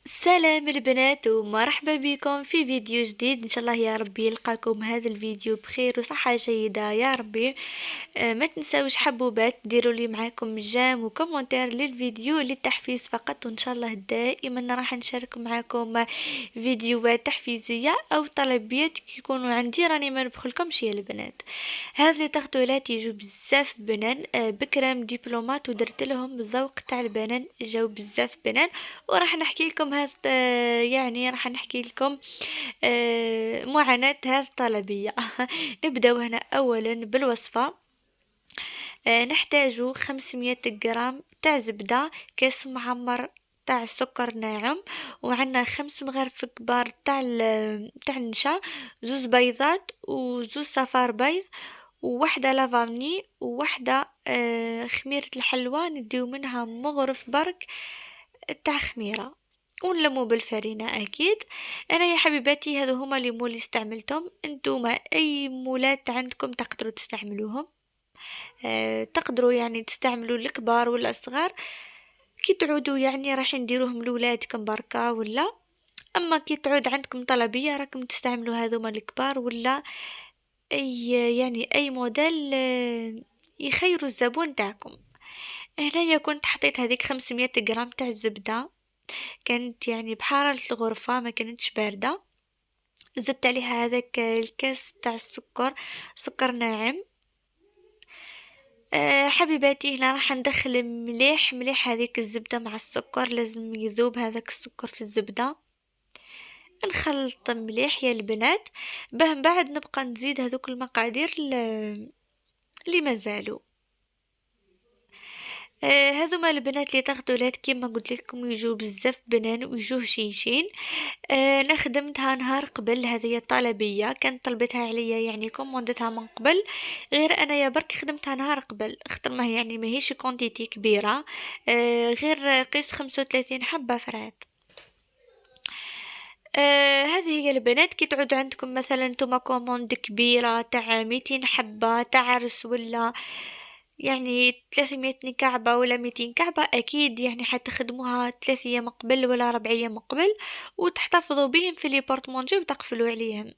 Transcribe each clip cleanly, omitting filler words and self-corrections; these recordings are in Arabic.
سلام البنات ومرحبا بكم في فيديو جديد. ان شاء الله يا ربي يلقاكم هذا الفيديو بخير وصحة جيدة يا ربي. ما تنساوش حبوبات ديروا لي معاكم جام وكومنتير للفيديو للتحفيز فقط، وان شاء الله دائما راح نشارك معاكم فيديوهات تحفيزية او طلبيات كيكونوا عندي، راني ما نبخلكمش يا البنات. هذه تغطولات يجوا بزاف بنان بكرام دبلومات ودرت لهم الذوق تاع البنان، جاو بزاف بنان. وراح نحكي لكم هذا، يعني راح نحكي لكم معاناة هذه الطلبية. نبداو هنا اولا بالوصفة. نحتاج 500 جرام تاع زبدة، كاس معمر تاع السكر ناعم، وعندنا 5 مغارف كبار تاع النشا، زوز بيضات وزوز صفار بيض، ووحدة لافاني، ووحدة خميرة الحلوى نديو منها مغرف برك تاع خميرة، ونلمو بالفرينة اكيد. انا يا حبيباتي هذو هما لي مول استعملتهم، انتوما اي مولات عندكم تقدروا تستعملوهم. تقدروا يعني تستعملوا الكبار ولا الصغار كي تعودوا، يعني راح نديروهم لولادكم بركة، ولا اما كي تعود عندكم طلبية راكم تستعملوا هذوما الكبار، ولا اي يعني اي موديل يخيروا الزبون تاعكم. هنايا كنت حطيت هذيك 500 جرام تاع الزبدة، كانت يعني بحرارة الغرفة ما كانتش باردة. زدت عليها هذاك الكاس تاع السكر، سكر ناعم. حبيباتي هنا راح ندخل مليح مليح هذيك الزبدة مع السكر، لازم يذوب هذاك السكر في الزبدة. نخلط مليح يا البنات، به من بعد نبقى نزيد هذوك المقادير اللي مازالوا. هذوما البنات اللي تغدولات كيما قلت لكم يجوا بزاف بنان ويجوا هشيشين. انا خدمتها نهار قبل، هذه طلبيه كانت طلبتها عليا يعني كوموندتها من قبل، غير انا يا برك خدمتها نهار قبل، خاطر ما هي يعني ماهيش كونتيتي كبيره. غير قيس 35 حبه فرات. هذه هي البنات كي تعود عندكم مثلا نتوما كوموند كبيرة تاع 200 حبة تاع عرس، ولا يعني 300 كعبة ولا 200 كعبة، أكيد يعني حتخدموها 3 أيام قبل ولا 4 أيام قبل، وتحتفظوا بهم في لي بورتمونجي وتقفلوا عليهم.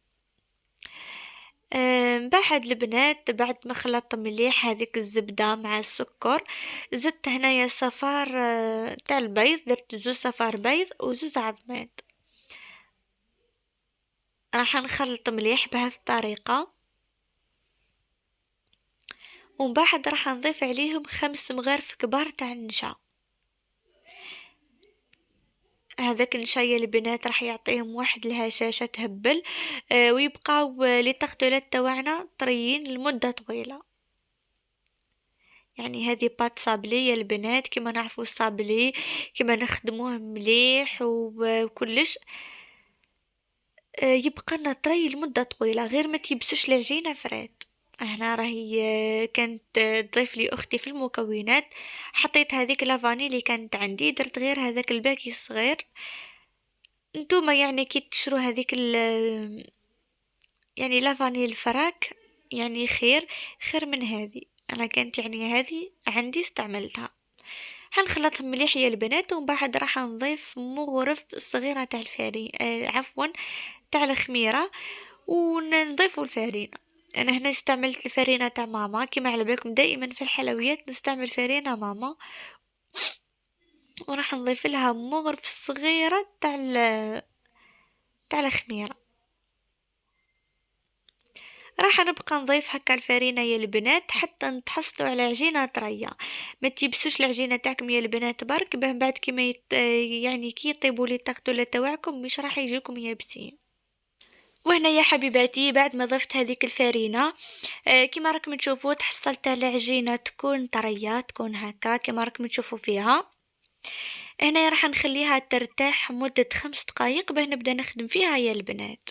بعد البنات بعد ما خلطت مليح هذيك الزبدة مع السكر، زدت هنايا صفار تاع البيض، درت زوز صفار بيض وزوز عظمات. راح نخلط مليح بهذه الطريقة، ومن بعد راح نضيف عليهم 5 مغارف كبار تاع النشا. هذاك النشا يا البنات راح يعطيهم واحد الهشاشة تهبل، ويبقاو لي تغطولات تاوعنا طريين لمدة طويلة. يعني هذه بات صابلي يا البنات، كما نعرفوا الصابلي كما نخدموه مليح وكلش، يبقى لنا طري لمدة طويلة، غير ما تيبسوش العجينة فرات. هنا راهي كانت تضيف لي اختي في المكونات، حطيت هذيك لافاني اللي كانت عندي، درت غير هذاك الباكي الصغير. نتوما يعني كي تشرو هذيك يعني لافاني الفراك، يعني خير من هذه. انا كانت يعني هذه عندي استعملتها. حنخلطهم مليح يا البنات، ومن بعد راح نضيف مغرف صغيرة تاع الفاري، عفوا تاع الخميرة، ونضيفوا الفارينة. انا هنا استعملت الفارينة تاع ماما، كما على بالكم دائما في الحلويات نستعمل فارينة ماما، وراح نضيف لها مغرف صغيرة تاع الخميرة. راح نبقى نضيف هكا الفارينة يا البنات حتى نتحصلوا على عجينة طرية، ما تيبسوش العجينة تاعكم يا البنات برك، به بعد كيما يعني كي يطيبوا لي التغطولة تاعكم مش راح يجيكم يابسين. وهنا يا حبيباتي بعد ما ضفت هذيك الفارينة، كما راكم تشوفوا تحصلت على عجينة تكون طرية، تكون هكا كما راكم تشوفوا فيها. هنا راح نخليها ترتاح مدة 5 دقايق باه نبدأ نخدم فيها يا البنات.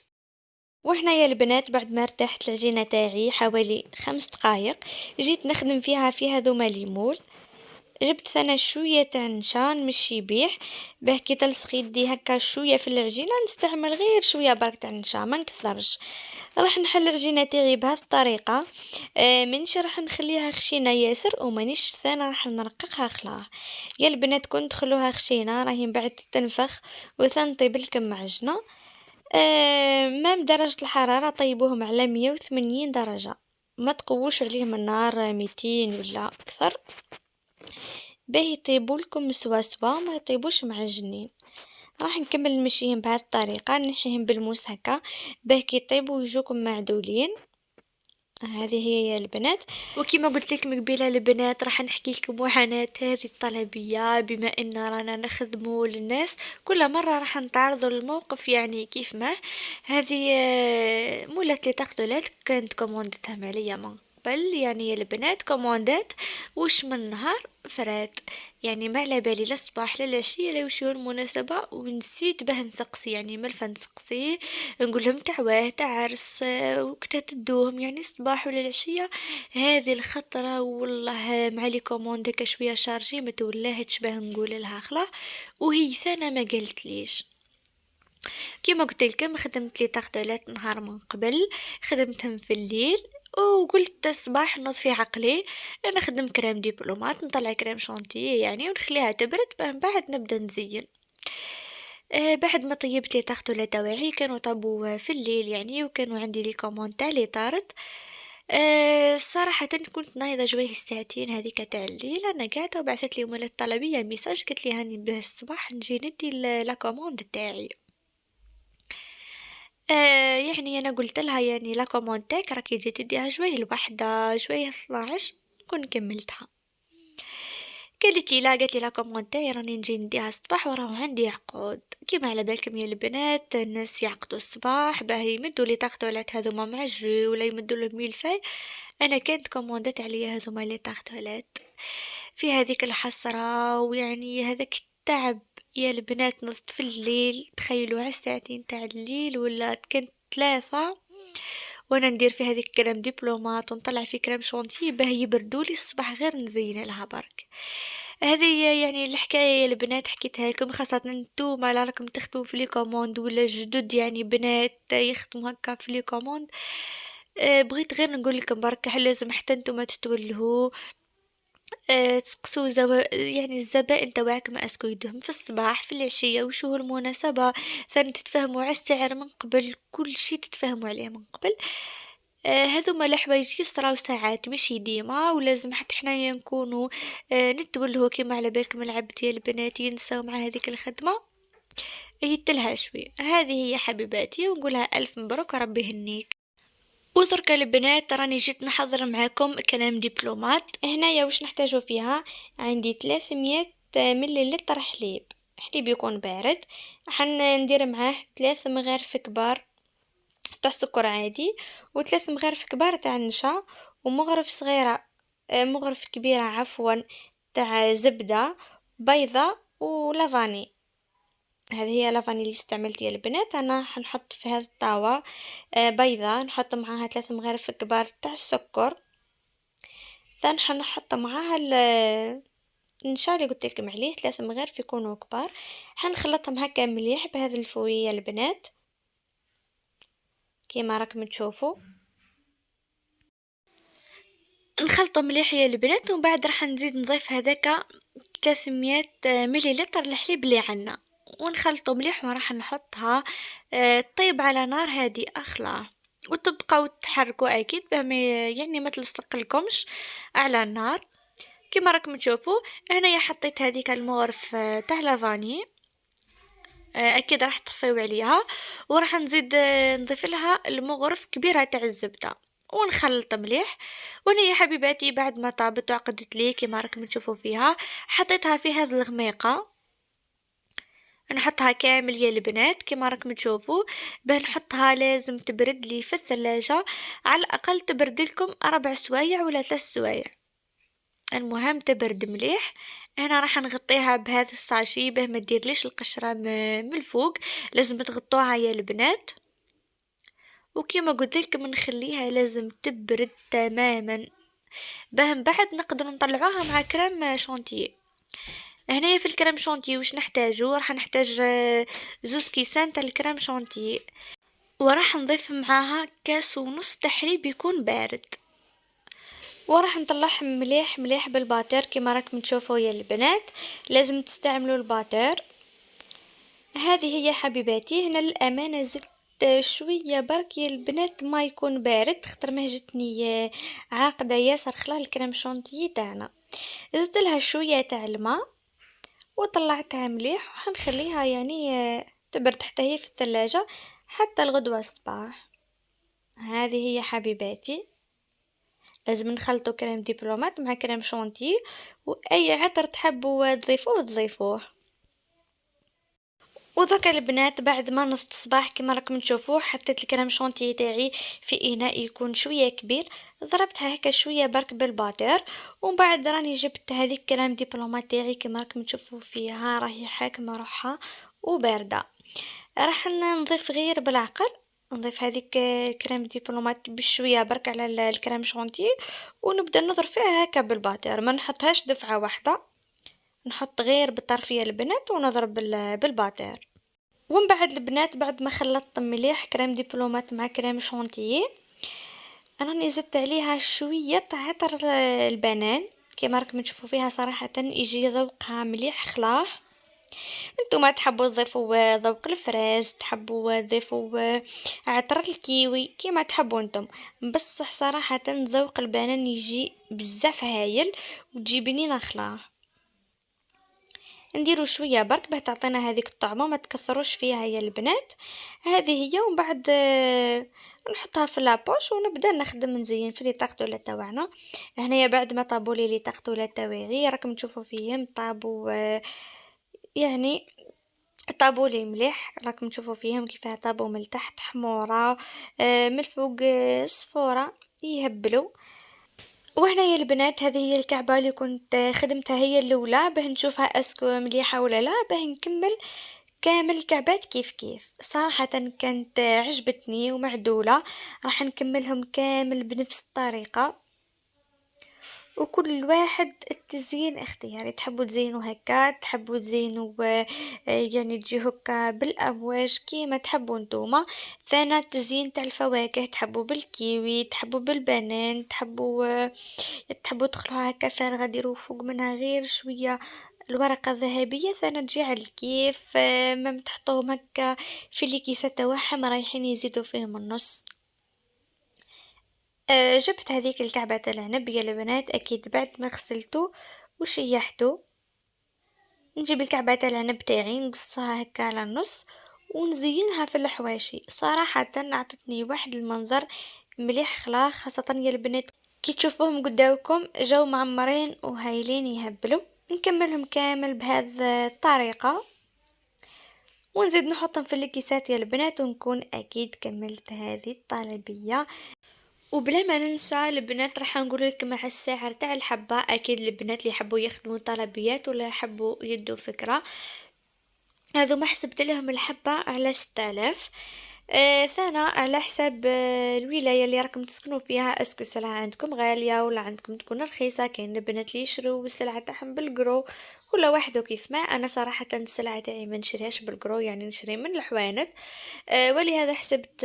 وهنا يا البنات بعد ما ارتاحت العجينة تاعي حوالي 5 دقايق، جيت نخدم فيها في هذوما ليمول. جبت انا شويه تاع نشا نمشي بيه باه كي تلصق يدي هكا شويه في العجينه نستعمل غير شويه برك تاع نشا ما نكسرش. راح نحل العجينه تاعي بهذه الطريقه. مانيش راح نخليها خشينه ياسر ومانيش ثاني راح نرققها خلاه. يا البنات كنت تخلوها خشينه راهي من بعد تنفخ وثنطي بالكم معجنه. مام درجة الحرارة طيبوهم على 180 درجة، ما تقووش عليهم النار 200 ولا أكثر، باهي يطيبوا لكم سوا سوا ما يطيبوش معجنين. راح نكمل نمشيهم بهذه الطريقة نحيهم بالموس هكا باه كي يطيبوا يجوكم معدولين. هذه هي يا البنات. وكما قلت لكم قبيله البنات راح نحكي لكم وحنات هذه الطلبيه بما ان رانا نخدموا للناس كل مره راح نتعرضوا للموقف يعني كيف ما هذه مولات لي تاخذولات كانت كوموندتها ماليه من قبل يعني يا البنات كوموندات وش من نهار فرات يعني ما على بالي لا الصباح لا العشيه لا وش هو المناسبه ونسيت به نسقسي يعني ملفه نسقسي نقول لهم تعواه تعرس وقتها تدوهم يعني الصباح ولا العشية. هذه الخطرة والله مع لي كوموند هكا شوية شارجي ما تولاهتش باه نقول لها خلا وهي سنة ما قالت ليش. كيما قلت لكم خدمت لي تغطيلات نهار من قبل خدمتهم في الليل وقلت الصباح نوض في عقلي انا خدم كريم دبلومات نطلع كريم شانتيه يعني ونخليها تبرد من بعد نبدا نزين. بعد ما طيبت لي تغطية تواعي كانوا طابوا في الليل يعني وكانوا عندي لي كوموند تاع لي طارت. صراحة كنت نايضة جويه الساعتين هذيك تاع الليل انا قاعدة وبعثت لي مولات الطلبية ميساج قالت لي هاني به الصباح نجي ندي لا كوموند تاعي. يعني انا قلت لها يعني لا كوموند تاعك راكي تجي تديها شويه الوحدة شويه 12 نكون كملتها. قالت لي لا قالت لي لا كوموند تاعي راني نجي نديها الصباح وراه عندي عقود كيما على بالكم يا البنات الناس يعقدوا الصباح باه يمدوا لي تغطولات هذوما مع الجو ولا يمدوا لهم ميلفاي. انا كانت كوموندات عليا هذوما لي تغطولات في هذيك الحسرة ويعني هذاك التعب. يا البنات نصت في الليل تخيلوا على الساعتين تاع الليل ولا كانت 3 وانا ندير في هذيك كريم دبلومات ونطلع في كريم شونتي باه يبردولي الصباح غير نزين لها برك. هذه يعني الحكايه يا البنات حكيتها لكم خاصه انتوما لا راكم تخدموا في لي كوموند ولا جدد يعني بنات يخدموا هكا في لي كوموند. بغيت غير نقول لكم برك لازم حتى انتوما تتولهوا تسقسوا يعني الزبائن تواعكم اسكو يدهم في الصباح في العشية وشو هو المناسبة ثاني تتفاهموا على السعر من قبل كل شي تتفاهموا عليه من قبل. هذوما الحوايج يصراو ساعات ماشي ديما ولازم حتى حنايا نكونوا نتولهوا كيما على بالكم العبد ديال البنات ينساو مع هذيك الخدمة يتلها شوي. هذه هي حبيباتي ونقولها الف مبروك ربي يهنيك. وترك البنات راني جيت نحضر معاكم كلام دبلومات هنايا واش نحتاجو فيها. عندي 300 مليلتر حليب حليب يكون بارد ندير معاه 3 مغارف كبار تاع سكر عادي و3 مغارف كبار تاع النشا ومغرف صغيرة مغرف كبيرة عفوا تاع زبدة بيضة ولافاني. هذه هي لافاني اللي استعملتها البنات انا حنحط في هذا الطاوة بيضة نحط معاها 3 مغارف كبار تاع السكر ثاني حنحط معاها النشا اللي قلت لكم عليه 3 مغارف يكونوا كبار حنخلطهم هكا مليح بهذا الفوية البنات كيما راكم تشوفوا. نخلطه مليح يا البنات ومن بعد راح نزيد نضيف هذاك 300 مليلتر الحليب اللي عنا ونخلطه مليح وراح نحطها طيب على نار هادئة اخلا وتبقاو تحركوا اكيد يعني ما تلصق لكمش على النار كما راكم تشوفوا. هنا حطيت هذيك المغرف تاع لافاني اكيد راح تطفيو عليها وراح نزيد نضيف لها المغرف كبيرة تاع الزبدة ونخلط مليح. وانا يا حبيباتي بعد ما طابت وعقدت لي كما راكم تشوفوا فيها حطيتها في هذه الغميقة نحطها كامل يا البنات كما راكم تشوفوا باه نحطها لازم تبرد لي في الثلاجة على الاقل تبرد لكم 4 سوايع ولا 3 سوايع المهم تبرد مليح. هنا راح نغطيها بهذا الساشي باه ما تديرليش القشرة من الفوق لازم تغطوها يا البنات وكما قلت لكم نخليها لازم تبرد تماما باه من بعد نقدر نطلعوها مع كريم شونتيي. هنايا في الكريم شونتيي واش نحتاجو؟ راح نحتاج زوز كيسان تاع الكريم شونتيي، وراح نضيف معاها كاس ونص تحليب يكون بارد، وراح نطلعهم مليح مليح بالباتر كما راكم تشوفوا يا البنات. لازم تستعملوا الباتر. هذه هي حبيباتي. هنا للامانه زدت شويه برك يا البنات ما يكون بارد، خاطر ما جتني عاقده ياسر خلال الكريم شونتيي تاعنا. زدت لها شويه تاع الماء وطلعتها مليح، وحنخليها يعني تبرد حتى هي في الثلاجه حتى الغدوه الصباح. هذه هي حبيباتي. لازم نخلطوا كريم دبلومات مع كريم شونتي، واي عطر تحبوا تضيفوه تضيفوه. ودرك البنات بعد ما نصت الصباح كما راكم تشوفوه حطيت الكريم شونتي تاعي في اناء يكون شويه كبير، ضربتها هكا شويه برك بالباتر، ومن بعد راني جبت هذيك كريم دبلومات تاعي كما راكم تشوفوا فيها راهي حاكمه روحها وبارده. راح نضيف غير بالعقل، نضيف هذيك كريم دبلومات بشويه برك على الكريم شونتي، ونبدا نضرب فيها هكا بالباتر، ما نحطهاش دفعه واحده، نحط غير بالطرفيه البنات ونضرب بالباتر. ومن بعد البنات بعد ما خلطت مليح كريم دبلومات مع كريم شونتيي، راني زدت عليها شويه عطر البنان كما راكم تشوفوا فيها، صراحه يجي ذوقها مليح خلاح. انتما تحبوا تضيفوا ذوق الفراز، تحبوا تضيفوا عطر الكيوي كيما تحبوا انتم، بس صراحه ذوق البنان يجي بزاف هايل وتجي بنينه خلاص. نديروا شويه برك باه تعطينا هذيك الطعمه، ما تكسروش فيها يا البنات. هذه هي. ومن بعد نحطها في لابوش ونبدا نخدم نزين في لي طاقطوله تاعنا. هنايا بعد ما طابوا لي طاقطوله تاوعي راكم تشوفوا فيهم طابوا يعني طابوا لي مليح، راكم تشوفوا فيهم كيف طابوا من تحت حموره من الفوق صفوره يهبلوا. وهنا يا البنات هذه هي الكعبه اللي كنت خدمتها هي الاولى باه نشوفها اسكو مليحه ولا لا، باه نكمل كامل الكعبات كيف كيف. صراحه كانت عجبتني ومعدوله، راح نكملهم كامل بنفس الطريقه، وكل واحد التزيين اختياري، تحبوا تزينوا هكا تحبوا تزينوا يعني تجي هكا بالامواج كيما تحبوا نتوما. ثاني التزيين تاع الفواكه، تحبوا بالكيوي تحبوا بالبنان تحبوا تدخلوها هكا فارغه، ديروا فوق منها غير شويه الورقه الذهبيه، ثاني تجي على الكيف ما تحطوهم هكا في اللي كيسات تاعهم رايحين يزيدوا فيهم النص. جبت هذيك الكعبة العنب يا البنات اكيد بعد ما غسلته وشيحته. نجيب الكعبة العنب تاعي نقصها هكا على النص ونزينها في الحواشي. صراحة عطتني واحد المنظر مليح خلاص، خاصة يا البنات كي تشوفوهم قدامكم جو معمرين وهايلين يهبلوا. نكملهم كامل بهذه الطريقة ونزيد نحطهم في الكيسات يا البنات، ونكون اكيد كملت هذه الطلبية. وبلا ما ننسى البنات راح نقول لكم مع السعر تاع الحبه، اكيد البنات اللي يحبوا يخدموا طلبيات ولا يحبوا يدوا فكره، هذو ما حسبت لهم الحبه على 6000. ثانا على حساب الولايه اللي راكم تسكنوا فيها، اسكو السلعه عندكم غاليه ولا عندكم تكون رخيصه. كاين البنات اللي يشروا السلعه تاعهم بالقرو، كل واحد وكيف ما. انا صراحه السلعه تاعي ما نشريهاش بالقرو، يعني نشري من الحوانت. ولهذا حسبت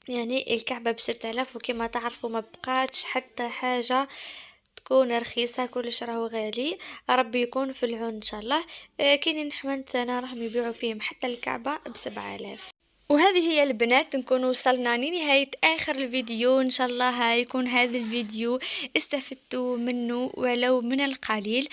يعني الكعبة ب6000، وكما تعرفوا ما بقاتش حتى حاجة تكون رخيصة، كلش راهو غالي. ربي يكون في العون ان شاء الله. كاينين حوانت انا راهم يبيعوا فيهم حتى الكعبة ب7000. وهذه هي البنات نكون وصلنا لنهاية اخر الفيديو. ان شاء الله يكون هذا الفيديو استفدتوا منه ولو من القليل.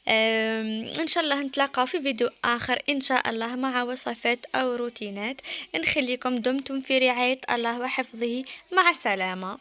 ان شاء الله نتلاقى في فيديو اخر ان شاء الله مع وصفات او روتينات. نخليكم دمتم في رعاية الله وحفظه، مع السلامة.